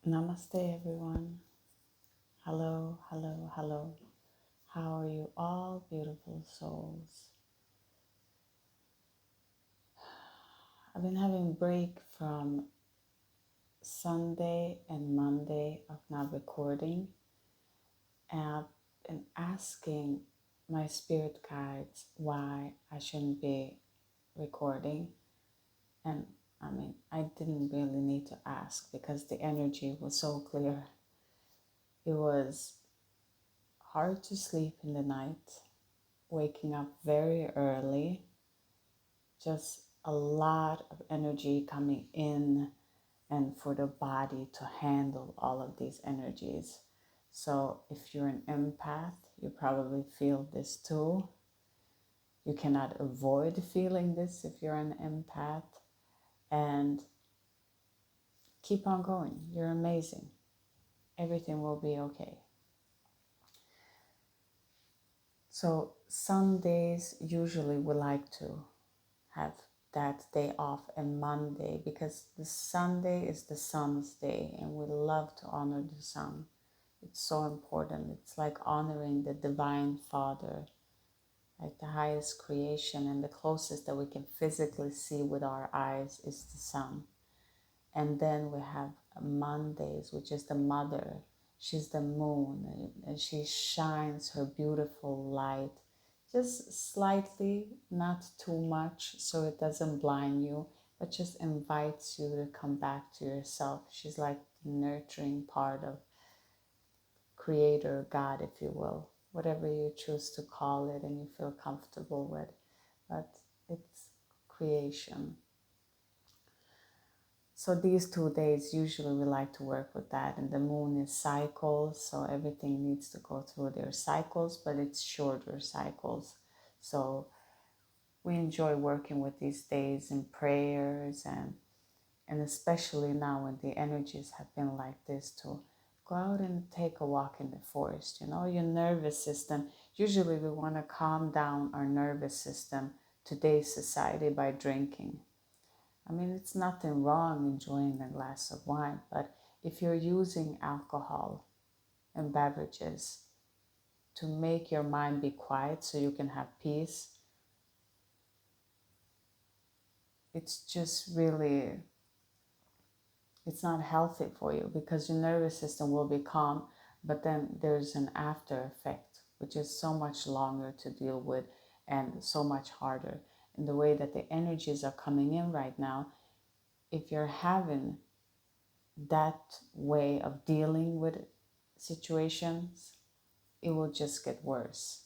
Namaste, everyone. Hello, hello, hello. How are you all, beautiful souls? I've been having break from Sunday and Monday of not recording, and I've been asking my spirit guides why I shouldn't be recording. And I didn't really need to ask because the energy was so clear. It was hard to sleep in the night, waking up very early, just a lot of energy coming in, and for the body to handle all of these energies. So if you're an empath, you probably feel this too. You cannot avoid feeling this if you're an empath. And keep on going. You're amazing. Everything will be okay. So Sundays, usually we like to have that day off, and Monday, because the Sunday is the sun's day and we love to honor the sun. It's so important. It's like honoring the divine father, like the highest creation, and the closest that we can physically see with our eyes is the sun. And then we have Mondays, which is the mother. She's the moon, and she shines her beautiful light just slightly, not too much, so it doesn't blind you, but just invites you to come back to yourself. She's like the nurturing part of Creator, God, if you will, whatever you choose to call it and you feel comfortable with, but it's creation. So these 2 days, usually we like to work with that, and the moon is cycles, so everything needs to go through their cycles, but it's shorter cycles. So we enjoy working with these days in prayers, and especially now when the energies have been like this, to go out and take a walk in the forest. Your nervous system, usually we want to calm down our nervous system, today's society, by drinking. It's nothing wrong enjoying a glass of wine, but if you're using alcohol and beverages to make your mind be quiet so you can have peace, it's just really, it's not healthy for you, because your nervous system will be calm, but then there's an after effect, which is so much longer to deal with and so much harder. In the way that the energies are coming in right now, if you're having that way of dealing with situations, it will just get worse,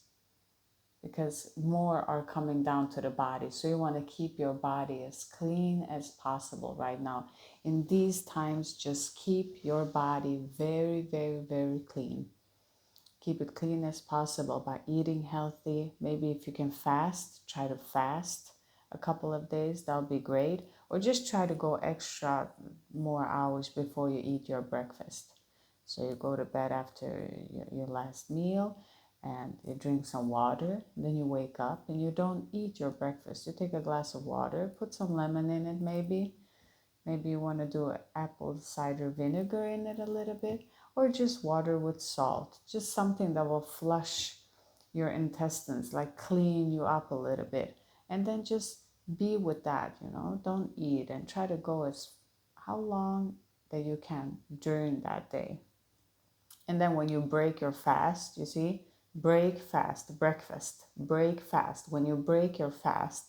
because more are coming down to the body. So you want to keep your body as clean as possible right now. In these times, just keep your body very, very, very clean. Keep it clean as possible by eating healthy. Maybe if you can fast, try to fast a couple of days. That would be great. Or just try to go extra more hours before you eat your breakfast. So you go to bed after your last meal, and you drink some water. Then you wake up and you don't eat your breakfast. You take a glass of water, put some lemon in it maybe. Maybe you want to do apple cider vinegar in it a little bit, or just water with salt. Just something that will flush your intestines, like clean you up a little bit. And then just be with that, don't eat, and try to go as how long that you can during that day. And then when you break your fast, you see, break fast, breakfast, break fast. When you break your fast,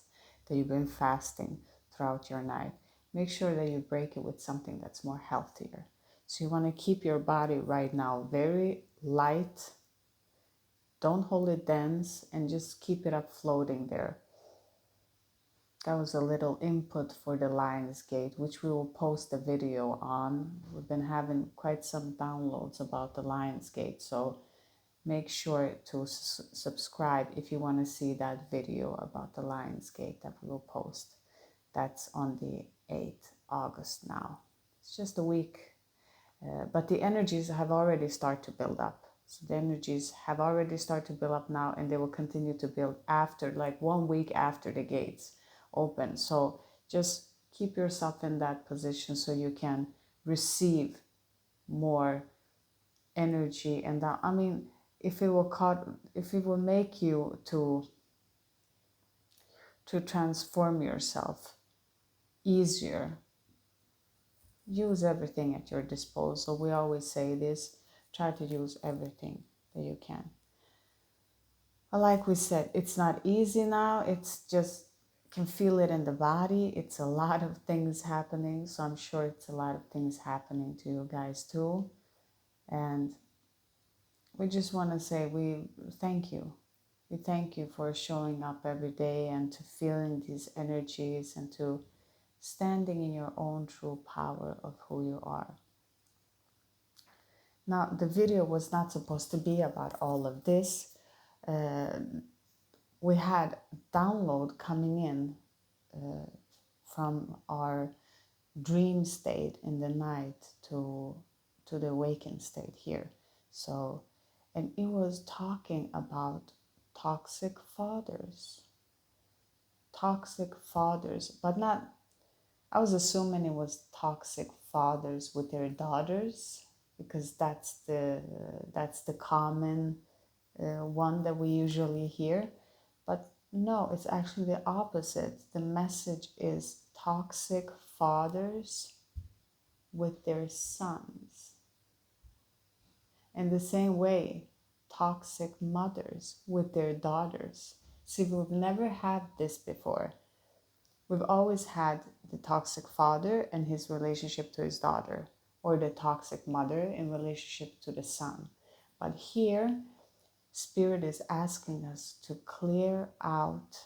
that you've been fasting throughout your night, make sure that you break it with something that's more healthier. So you want to keep your body right now very light. Don't hold it dense, and just keep it up floating there. That was a little input for the Lion's Gate, which we will post a video on. We've been having quite some downloads about the Lion's Gate, so make sure to subscribe if you want to see that video about the Lion's Gate that we will post. That's on the 8th August now. It's just a week, but the energies have already started to build up. So the energies have already started to build up now, and they will continue to build after, like 1 week after the gates open. So just keep yourself in that position so you can receive more energy. And that, I mean, if it will make you to transform yourself easier, use everything at your disposal. We always say this, try to use everything that you can. But like we said, it's not easy now. It's just, can feel it in the body. It's a lot of things happening. So I'm sure it's a lot of things happening to you guys too. And we just want to say we thank you. We thank you for showing up every day and to feeling these energies and to standing in your own true power of who you are. Now, the video was not supposed to be about all of this. We had download coming in from our dream state in the night to the awakened state here. So, and it was talking about toxic fathers, but not, I was assuming it was toxic fathers with their daughters, because that's the common one that we usually hear. But no, it's actually the opposite. The message is toxic fathers with their sons. And the same way, toxic mothers with their daughters. See, we've never had this before. We've always had the toxic father and his relationship to his daughter, or the toxic mother in relationship to the son. But here, Spirit is asking us to clear out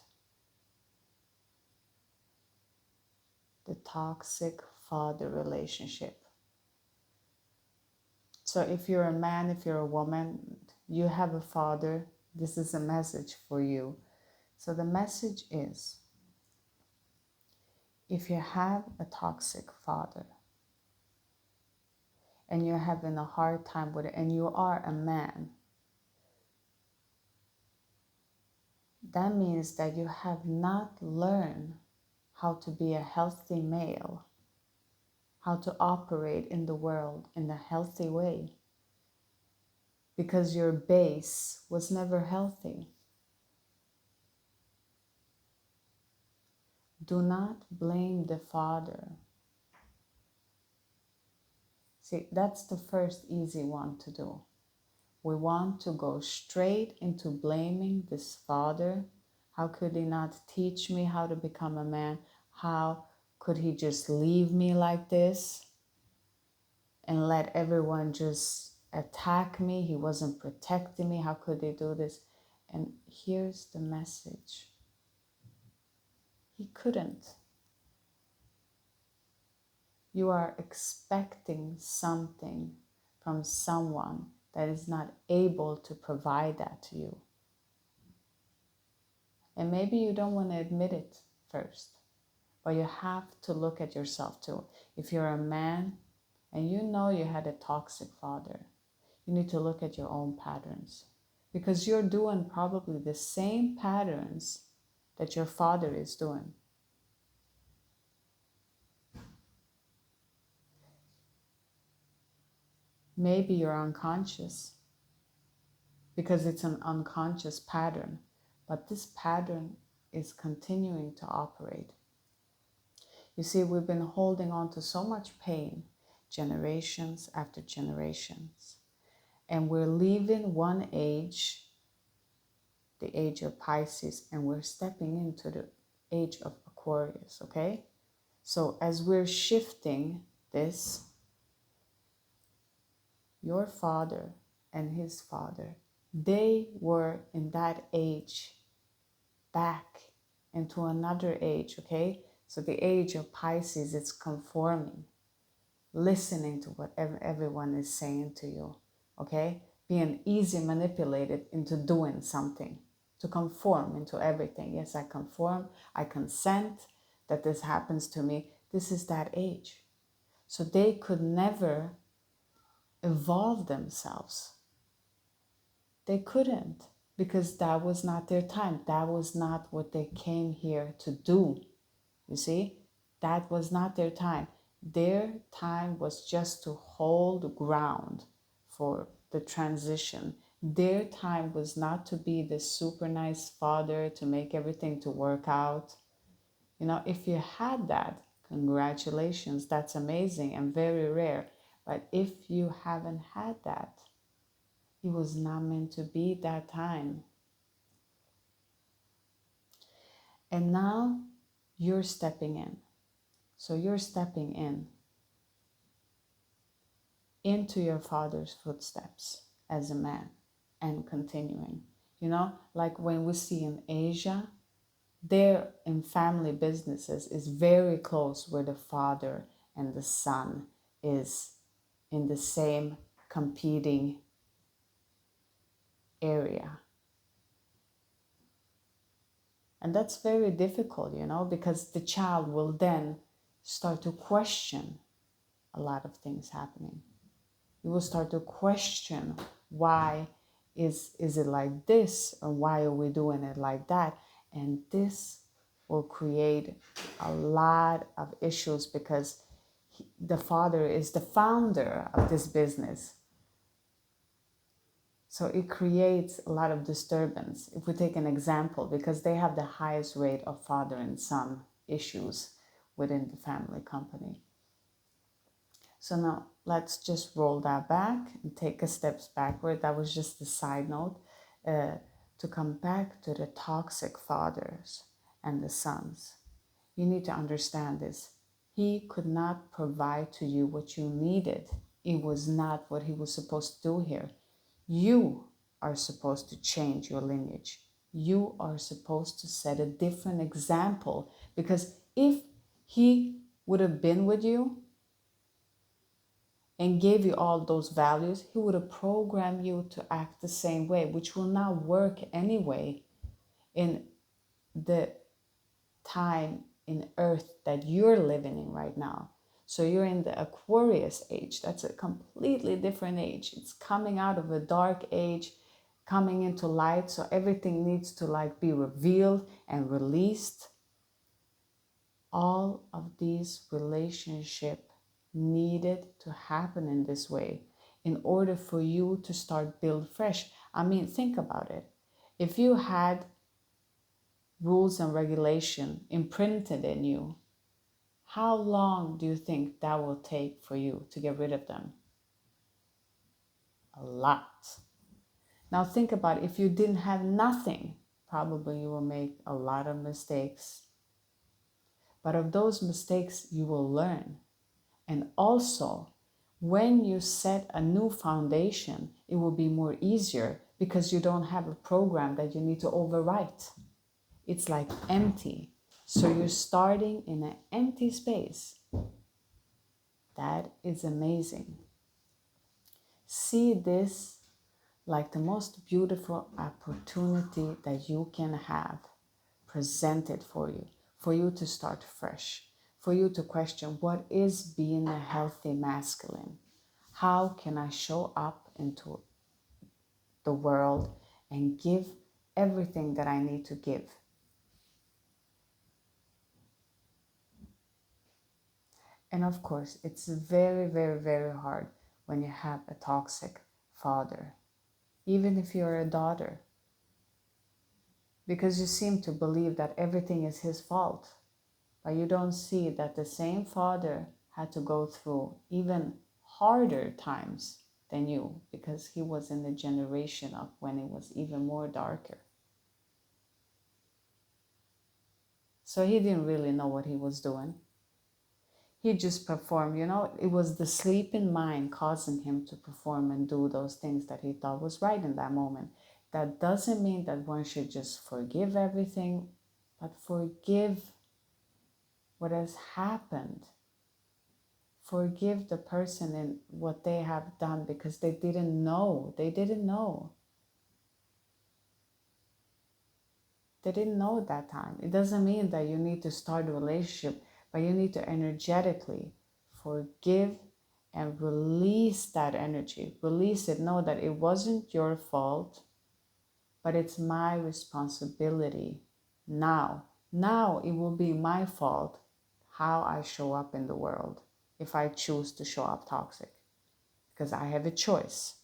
the toxic father relationship. So if you're a man, if you're a woman, you have a father, this is a message for you. So the message is, if you have a toxic father and you're having a hard time with it, and you are a man, that means that you have not learned how to be a healthy male, how to operate in the world in a healthy way, because your base was never healthy. Do not blame the father. See, that's the first easy one to do. We want to go straight into blaming this father. How could he not teach me how to become a man? How could he just leave me like this and let everyone just attack me? He wasn't protecting me. How could they do this? And here's the message. He couldn't. You are expecting something from someone that is not able to provide that to you. And maybe you don't want to admit it first, but you have to look at yourself too. If you're a man and you know you had a toxic father, you need to look at your own patterns, because you're doing probably the same patterns that your father is doing. Maybe you're unconscious because it's an unconscious pattern, but this pattern is continuing to operate. You see, we've been holding on to so much pain, generations after generations, and we're leaving one age, the age of Pisces, and we're stepping into the age of Aquarius, okay? So as we're shifting this, your father and his father, they were in that age back into another age, okay? So the age of Pisces, it's conforming, listening to what everyone is saying to you, okay? Being easy manipulated into doing something, to conform into everything. Yes, I conform, I consent that this happens to me. This is that age. So they could never evolve themselves. They couldn't, because that was not their time. That was not what they came here to do. You see, that was not their time. Their time was just to hold ground for the transition. Their time was not to be the super nice father to make everything to work out. You know, if you had that, congratulations, that's amazing and very rare. But if you haven't had that, it was not meant to be that time. And now you're stepping in. So you're stepping in into your father's footsteps as a man and continuing. You know, like when we see in Asia, they're in family businesses is very close where the father and the son is in the same competing area. And that's very difficult, you know, because the child will then start to question a lot of things happening. You will start to question why is it like this, or why are we doing it like that? And this will create a lot of issues because the father is the founder of this business. So it creates a lot of disturbance. If we take an example, because they have the highest rate of father and son issues within the family company. So now let's just roll that back and take a steps backward. That was just a side note to come back to the toxic fathers and the sons. You need to understand this. He could not provide to you what you needed. It was not what he was supposed to do here. You are supposed to change your lineage. You are supposed to set a different example, because if he would have been with you and gave you all those values, he would have programmed you to act the same way, which will not work anyway in the time in earth that you're living in right now. So you're in the Aquarius age. That's a completely different age. It's coming out of a dark age, coming into light. So everything needs to like be revealed and released. All of these relationships needed to happen in this way in order for you to start build fresh. I mean, think about it. If you had rules and regulation imprinted in you, how long do you think that will take for you to get rid of them? A lot. Now think about it. If you didn't have nothing, probably you will make a lot of mistakes. But of those mistakes, you will learn. And also, when you set a new foundation, it will be more easier because you don't have a program that you need to overwrite. It's like empty. So you're starting in an empty space. That is amazing. See this like the most beautiful opportunity that you can have presented for you to start fresh, for you to question what is being a healthy masculine. How can I show up into the world and give everything that I need to give? And of course, it's very, very, very hard when you have a toxic father, even if you're a daughter, because you seem to believe that everything is his fault, but you don't see that the same father had to go through even harder times than you, because he was in the generation of when it was even more darker. So he didn't really know what he was doing. He just performed, it was the sleeping mind causing him to perform and do those things that he thought was right in that moment. That doesn't mean that one should just forgive everything, but forgive what has happened. Forgive the person and what they have done because they didn't know. They didn't know. They didn't know at that time. It doesn't mean that you need to start a relationship, but you need to energetically forgive and release that energy. Release it. Know that it wasn't your fault, but it's my responsibility now. Now it will be my fault how I show up in the world. if I choose to show up toxic, because I have a choice.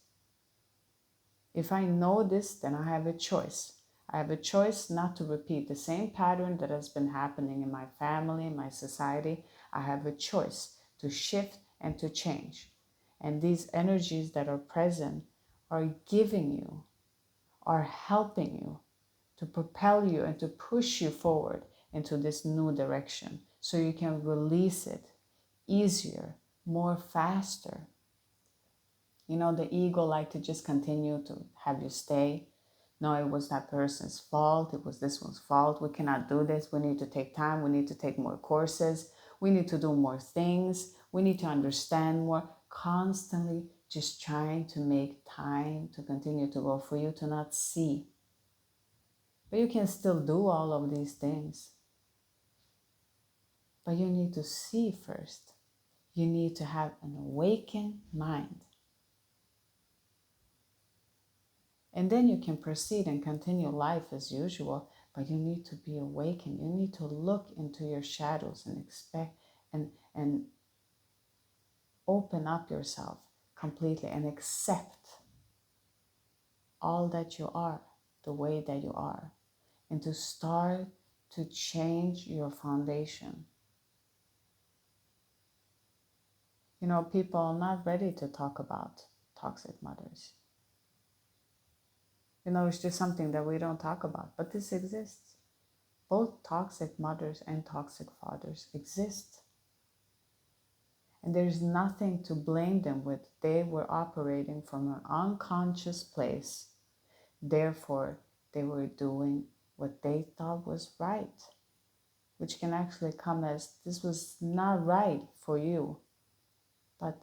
If I know this, then I have a choice. I have a choice not to repeat the same pattern that has been happening in my family, in my society. I have a choice to shift and to change. And these energies that are present are giving you, are helping you to propel you and to push you forward into this new direction so you can release it easier, more faster. You know, the ego like to just continue to have you stay. No, it was that person's fault. It was this one's fault. We cannot do this. We need to take time. We need to take more courses. We need to do more things. We need to understand more. Constantly just trying to make time to continue to go for you to not see. But you can still do all of these things. But you need to see first. You need to have an awakened mind. And then you can proceed and continue life as usual, but you need to be awakened. You need to look into your shadows and expect and open up yourself completely and accept all that you are, the way that you are, and to start to change your foundation. You know, people are not ready to talk about toxic mothers. You know, it's just something that we don't talk about, but this exists. Both toxic mothers and toxic fathers exist. And there's nothing to blame them with. They were operating from an unconscious place. Therefore, they were doing what they thought was right, which can actually come as this was not right for you, but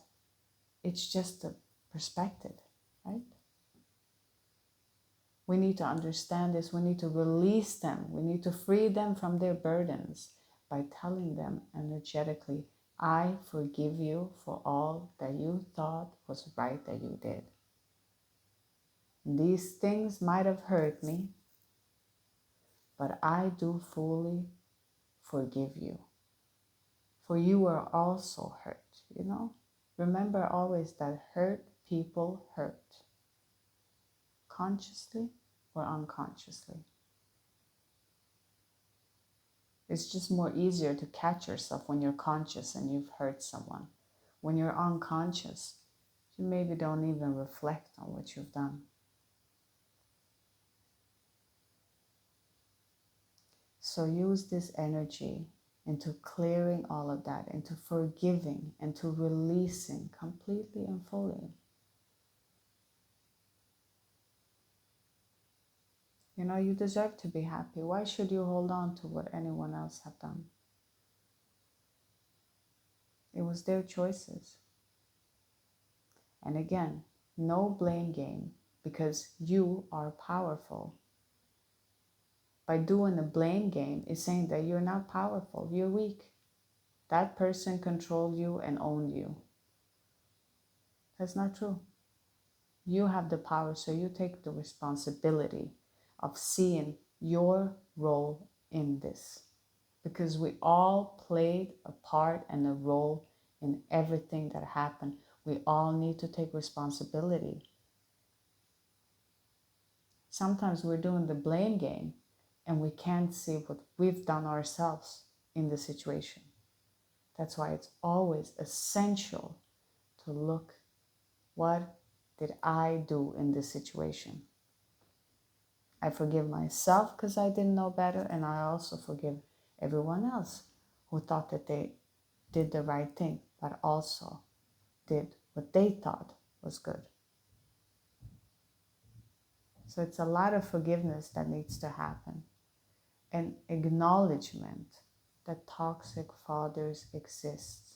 it's just a perspective, right? We need to understand this. We need to release them. We need to free them from their burdens by telling them energetically, I forgive you for all that you thought was right that you did. These things might have hurt me, but I do fully forgive you. For you are also hurt, you know? Remember always that hurt people hurt. Consciously or unconsciously. It's just more easier to catch yourself when you're conscious and you've hurt someone. When you're unconscious, you maybe don't even reflect on what you've done. So use this energy into clearing all of that, into forgiving and to releasing completely and fully. You know, you deserve to be happy. Why should you hold on to what anyone else have done? It was their choices. And again, no blame game, because you are powerful. By doing the blame game is saying that you're not powerful, you're weak. That person controlled you and owned you. That's not true. You have the power, so you take the responsibility of seeing your role in this. Because we all played a part and a role in everything that happened. We all need to take responsibility. Sometimes we're doing the blame game and we can't see what we've done ourselves in the situation. That's why it's always essential to look, what did I do in this situation? I forgive myself because I didn't know better, and I also forgive everyone else who thought that they did the right thing, but also did what they thought was good. So it's a lot of forgiveness that needs to happen, and acknowledgement that toxic fathers exist,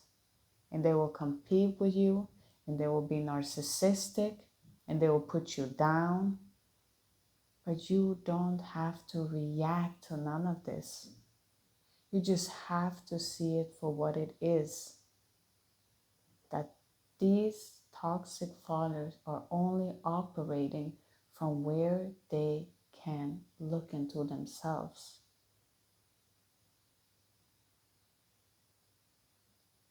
and they will compete with you, and they will be narcissistic, and they will put you down. But you don't have to react to none of this. You just have to see it for what it is. That these toxic fathers are only operating from where they can look into themselves.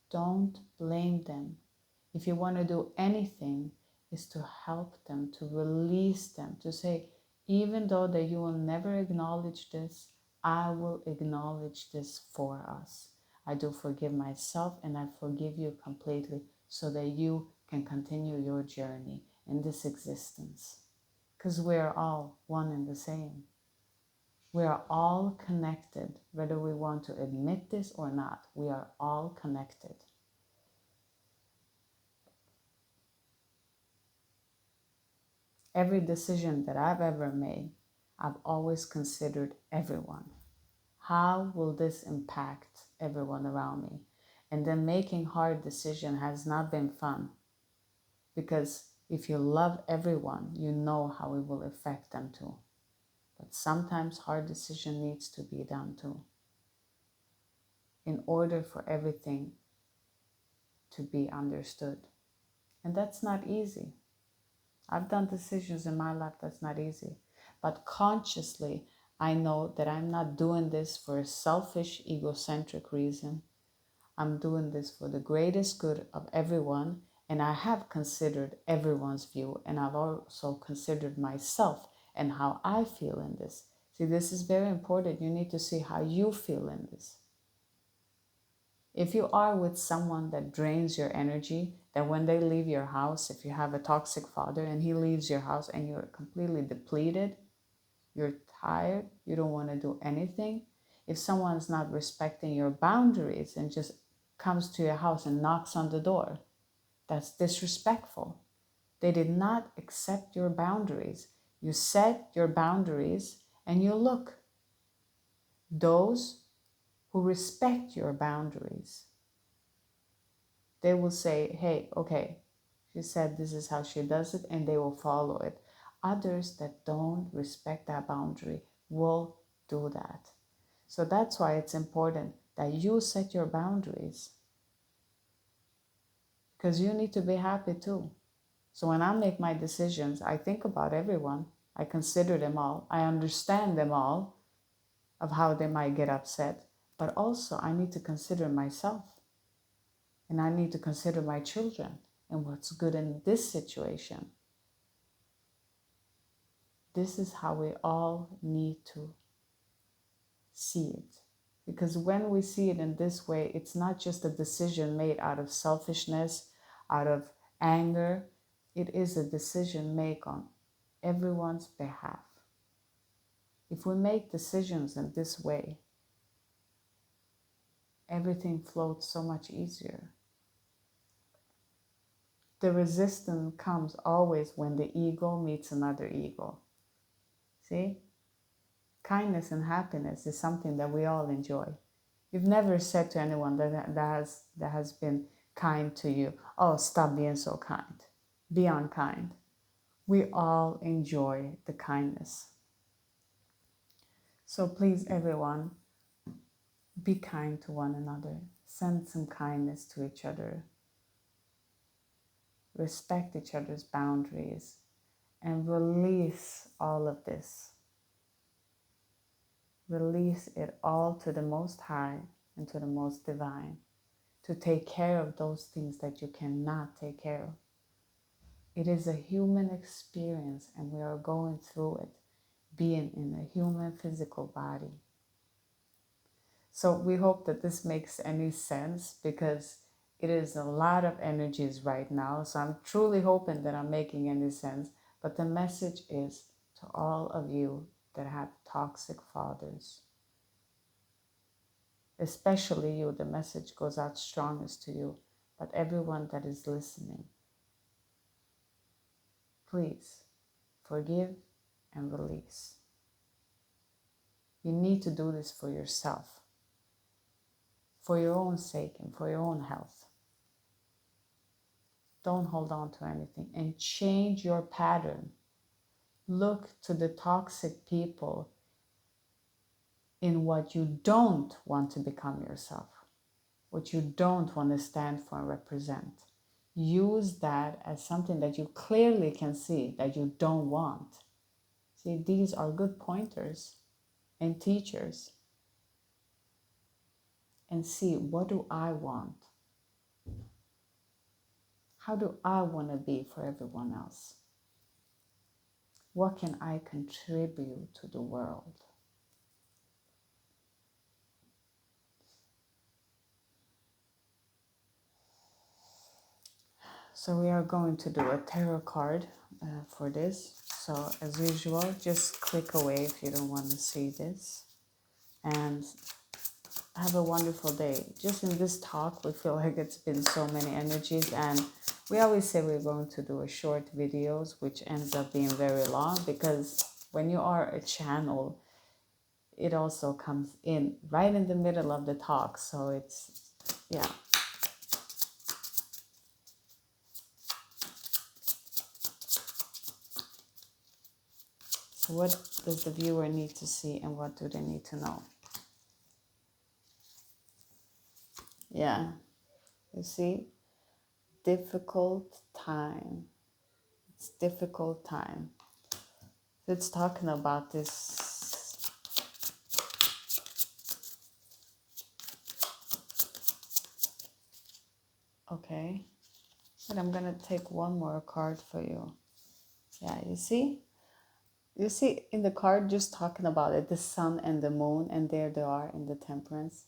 Don't blame them. If you want to do anything, is to help them, to release them, to say, even though that you will never acknowledge this, I will acknowledge this for us. I do forgive myself and I forgive you completely so that you can continue your journey in this existence. Because we are all one and the same. We are all connected, whether we want to admit this or not. We are all connected. Every decision that I've ever made, I've always considered everyone. How will this impact everyone around me? And then making hard decisions has not been fun, because if you love everyone, you know how it will affect them too. But sometimes hard decision needs to be done too, in order for everything to be understood. And that's not easy. I've done decisions in my life that's not easy. But consciously, I know that I'm not doing this for a selfish, egocentric reason. I'm doing this for the greatest good of everyone. And I have considered everyone's view. And I've also considered myself and how I feel in this. See, this is very important. You need to see how you feel in this. If you are with someone that drains your energy, that when they leave your house, if you have a toxic father and he leaves your house and you're completely depleted, you're tired, you don't want to do anything. If someone's not respecting your boundaries and just comes to your house and knocks on the door, that's disrespectful. They did not accept your boundaries. You set your boundaries and you look. Those who respect your boundaries, they will say, hey, okay, she said this is how she does it, and they will follow it. Others that don't respect that boundary will do that. So that's why it's important that you set your boundaries, because you need to be happy too. So when I make my decisions, I think about everyone. I consider them all. I understand them all of how they might get upset. But also I need to consider myself. And I need to consider my children and what's good in this situation. This is how we all need to see it. Because when we see it in this way, it's not just a decision made out of selfishness, out of anger. It is a decision made on everyone's behalf. If we make decisions in this way, everything floats so much easier. The resistance comes always when the ego meets another ego. See? Kindness and happiness is something that we all enjoy. You've never said to anyone that has been kind to you, oh, stop being so kind. Be unkind. We all enjoy the kindness. So please, everyone, be kind to one another. Send some kindness to each other. Respect each other's boundaries and release all of this. Release it all to the Most High and to the Most Divine to take care of those things that you cannot take care of. It is a human experience and we are going through it, being in a human physical body. So we hope that this makes any sense, because it is a lot of energies right now. So I'm truly hoping that I'm making any sense. But the message is to all of you that have toxic fathers. Especially you, the message goes out strongest to you. But everyone that is listening, please forgive and release. You need to do this for yourself, for your own sake and for your own health. Don't hold on to anything and change your pattern. Look to the toxic people in what you don't want to become yourself, what you don't want to stand for and represent. Use that as something that you clearly can see that you don't want. See, these are good pointers and teachers. And see, what do I want? How do I want to be for everyone else? What can I contribute to the world? So we are going to do a tarot card for this. So as usual, just click away if you don't want to see this. And have a wonderful day. Just in this talk, we feel like it's been so many energies, and we always say we're going to do a short videos, which ends up being very long, because when you are a channel, it also comes in right in the middle of the talk. So it's, yeah. So what does the viewer need to see, and what do they need to know? Yeah, you see, difficult time. It's difficult time. It's talking about this. Okay, but I'm gonna take one more card for you. Yeah, you see in the card, just talking about it, the sun and the moon, and there they are in the temperance.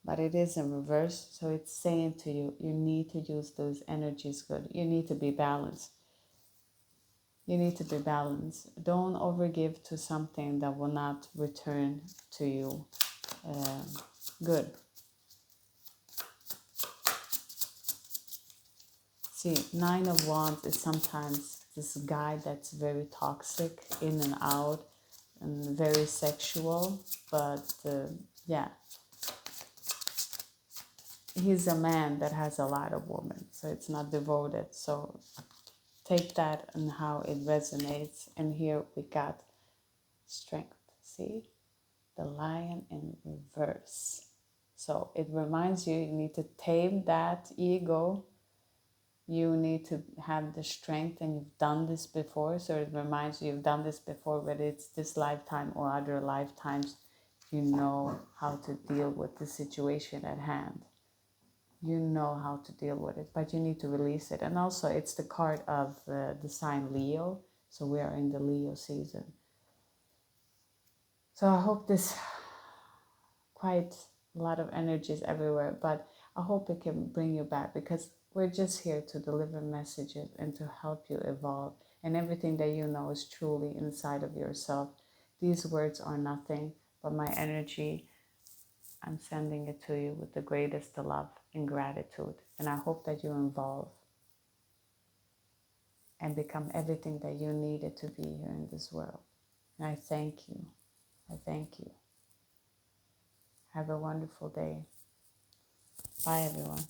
But it is in reverse, so it's saying to you, you need to use those energies good. You need to be balanced. You need to be balanced. Don't overgive to something that will not return to you good. See, 9 of Wands is sometimes this guy that's very toxic, in and out, and very sexual. But yeah, he's a man that has a lot of women, so it's not devoted. So take that and how it resonates. And here we got strength. See, the lion in reverse. So it reminds you, you need to tame that ego. You need to have the strength, and you've done this before. So it reminds you, you've done this before, whether it's this lifetime or other lifetimes. You know how to deal with the situation at hand. You know how to deal with it, but you need to release it. And also, it's the card of the sign Leo. So we are in the Leo season. So I hope this, quite a lot of energies everywhere, but I hope it can bring you back, because we're just here to deliver messages and to help you evolve. And everything that you know is truly inside of yourself. These words are nothing but my energy. I'm sending it to you with the greatest love and gratitude. And I hope that you evolve and become everything that you needed to be here in this world. And I thank you. I thank you. Have a wonderful day. Bye, everyone.